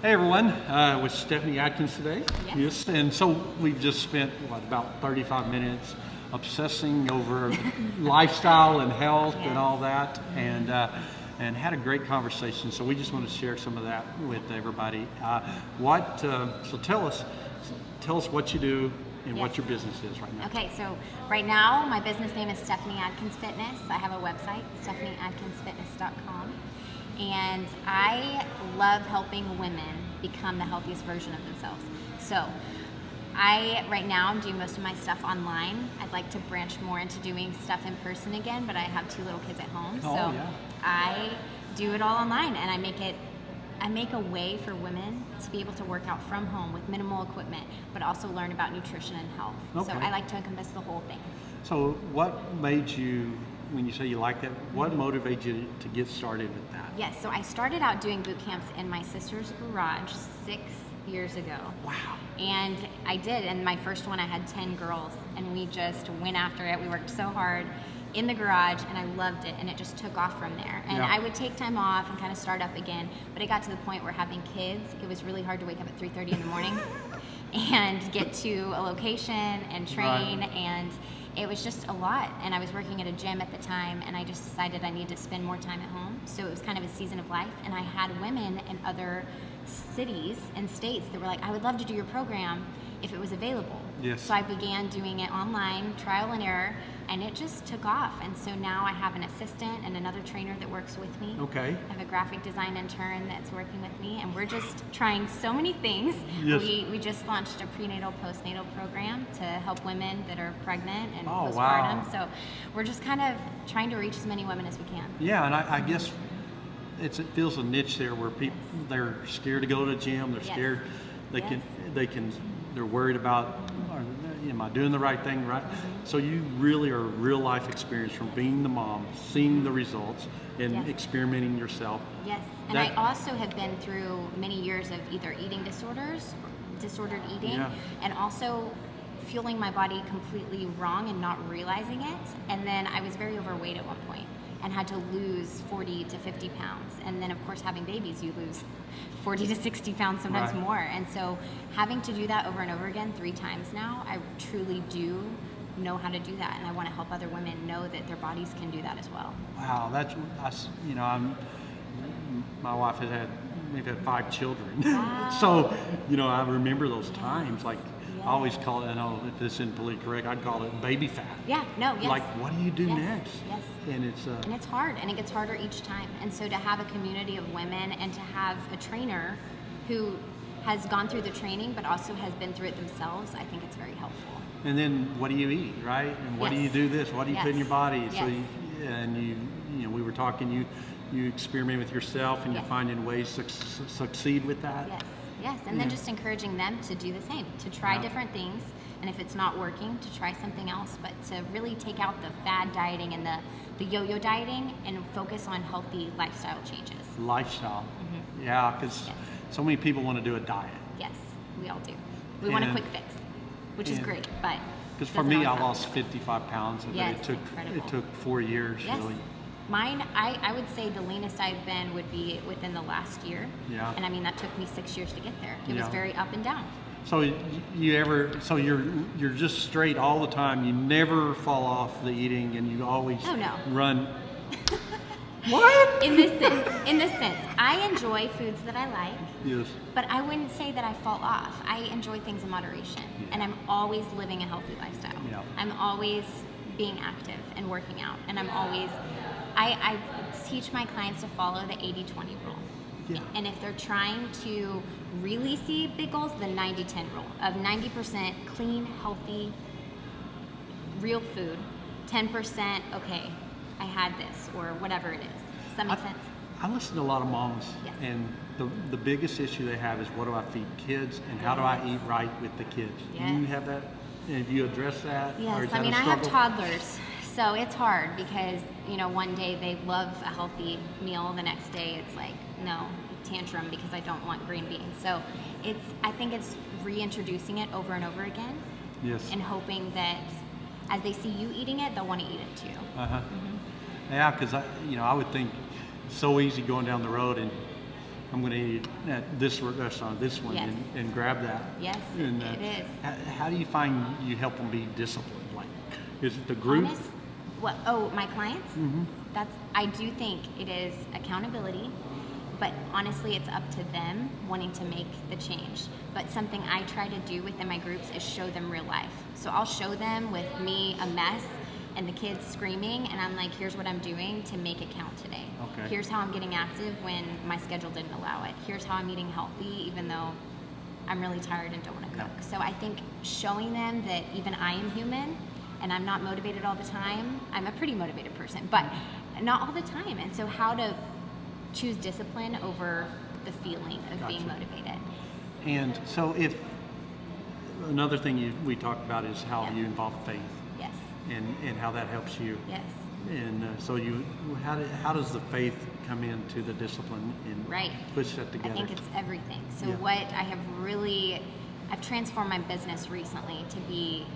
Hey everyone, with Stephanie Adkins today. Yes. And so we've just spent about 35 minutes obsessing over lifestyle and health and all that, and had a great conversation. So we just want to share some of that with everybody. So tell us what you do and what your business is right now. Okay, so right now my business name is Stephanie Adkins Fitness. I have a website, stephanieadkinsfitness.com. And I love helping women become the healthiest version of themselves. So right now I'm doing most of my stuff online. I'd like to branch more into doing stuff in person again, but I have 2 little kids at home. I do it all online, and I make a way for women to be able to work out from home with minimal equipment, but also learn about nutrition and health. Okay. So I like to encompass the whole thing. So what made you, when you say you like that, what motivated you to get started with that? Yes, so I started out doing boot camps in my sister's garage 6 years ago. Wow. And I did, and my first one I had 10 girls, and we just went after it. We worked so hard in the garage, and I loved it, and it just took off from there. And I would take time off and kind of start up again, but it got to the point where having kids, it was really hard to wake up at 3:30 in the morning and get to a location and train, and it was just a lot. And I was working at a gym at the time, and I just decided I needed to spend more time at home. So it was kind of a season of life, and I had women in other cities and states that were like, I would love to do your program if it was available. Yes. So I began doing it online, trial and error, and it just took off. And so now I have an assistant and another trainer that works with me. Okay. I have a graphic design intern that's working with me, and we're just trying so many things. Yes. We just launched a prenatal postnatal program to help women that are pregnant and Oh, postpartum. wow. So we're just kind of trying to reach as many women as we can. Yeah, and I guess it feels a niche there where people, they're scared to go to the gym. They're scared. They're worried about, am I doing the right thing, right? So you really are a real life experience from being the mom, seeing the results, and experimenting yourself. Yes, and I also have been through many years of either eating disorders, disordered eating, and also fueling my body completely wrong and not realizing it. And then I was very overweight at one point and had to lose 40 to 50 pounds. And then of course having babies, you lose 40 to 60 pounds, sometimes more. And so having to do that over and over again 3 times now, I truly do know how to do that. And I want to help other women know that their bodies can do that as well. Wow, my wife we've had 5 children. Wow. So, I remember those times, like, I always call it, I know if this isn't politically correct, I'd call it baby fat. Yeah, no, yes. Like, what do you do next? Yes. And it's hard, and it gets harder each time. And so to have a community of women and to have a trainer who has gone through the training but also has been through it themselves, I think it's very helpful. and then what do you eat, right? And what do you do this? What do you put in your body? Yes. So we were talking, you experiment with yourself, and you're finding ways to succeed with that. Yes, and then just encouraging them to do the same, to try different things, and if it's not working, to try something else, but to really take out the fad dieting and the yo-yo dieting and focus on healthy lifestyle changes. Lifestyle. Yeah, because so many people want to do a diet. Yes, we all do. We want a quick fix, which is great, but because for me, I lost 55 pounds, but Yes, it took 4 years really. Mine, I would say the leanest I've been would be within the last year. Yeah. And I mean, that took me 6 years to get there. It was very up and down. So you're just straight all the time. You never fall off the eating, and you always run. What? In this sense, I enjoy foods that I like. Yes. But I wouldn't say that I fall off. I enjoy things in moderation, and I'm always living a healthy lifestyle. Yeah. I'm always being active and working out, and I'm always. I teach my clients to follow the 80-20 rule. Yeah. And if they're trying to really see big goals, the 90-10 rule of 90% clean, healthy, real food, 10%, okay, I had this, or whatever it is. Does that make sense? I listen to a lot of moms, and the biggest issue they have is, what do I feed kids, and how do I eat right with the kids? Do you have that? Have you addressed that? Yes, or is that I a have struggle? toddlers, so it's hard because, one day they love a healthy meal, the next day it's like, no, tantrum because I don't want green beans. So I think it's reintroducing it over and over again. Yes. And hoping that as they see you eating it, they'll want to eat it too. Yeah, because I would think it's so easy going down the road and I'm going to eat at this restaurant, this one, Yes. and grab that. Yes, And, it is. How do you find you help them be disciplined? Like, is it the group? My clients? I do think it is accountability, but honestly, it's up to them wanting to make the change. But something I try to do within my groups is show them real life. So I'll show them with me a mess and the kids screaming, and I'm like, here's what I'm doing to make it count today. Okay. Here's how I'm getting active when my schedule didn't allow it. Here's how I'm eating healthy, even though I'm really tired and don't want to cook. Yeah. So I think showing them that even I am human and I'm not motivated all the time. I'm a pretty motivated person, but not all the time. And so how to choose discipline over the feeling of being motivated. And so if another thing we talked about is how you involve faith. Yes. And how that helps you. Yes. And so how does the faith come into the discipline and push that together? I think it's everything. So Yeah. I've transformed my business recently to be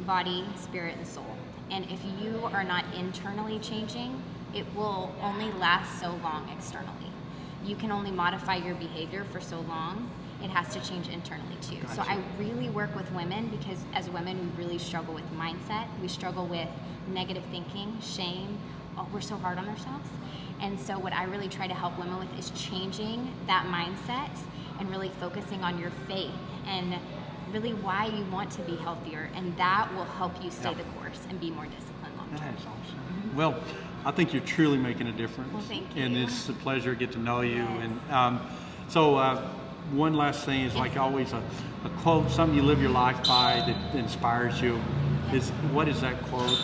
body, spirit, and soul. And if you are not internally changing, it will only last so long externally. You can only modify your behavior for so long. It has to change internally too. Gotcha. So I really work with women because as women, we really struggle with mindset. We struggle with negative thinking, shame. Oh, we're so hard on ourselves. And so what I really try to help women with is changing that mindset and really focusing on your faith and really why you want to be healthier. And that will help you stay the course and be more disciplined long term. That is awesome. Well, I think you're truly making a difference. Well, thank you. And it's a pleasure to get to know you. Yes. And one last thing is like always a quote, something you live your life by that inspires you. What is that quote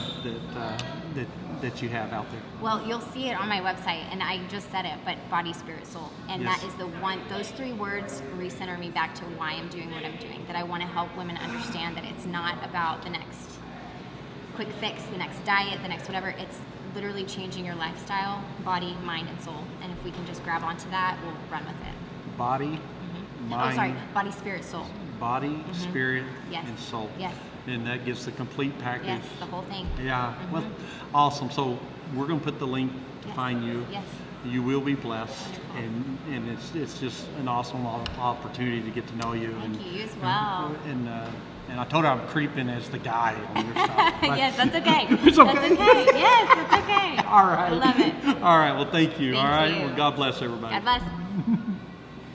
that you have out there? Well, you'll see it on my website, and I just said it, but body, spirit, soul. And Yes. that is the one, those three words recenter me back to why I'm doing what I'm doing, that I want to help women understand that it's not about the next quick fix, the next diet, the next whatever. It's literally changing your lifestyle, body, mind, and soul. And if we can just grab onto that, we'll run with it. Body, mind, Body, spirit, soul. body, spirit, Yes. and soul. Yes. And that gives the complete package. Yes, the whole thing. Yeah. Well, awesome. So we're going to put the link to find you. Yes. You will be blessed, and it's just an awesome opportunity to get to know you. Thank you, you as well. And I told her I'm creeping as the guy on your stuff. But Yes, that's okay. It's okay. That's okay. Yes, it's okay. All right. I love it. All right. Well, thank you. Thank All right. you. Well, God bless everybody. God bless.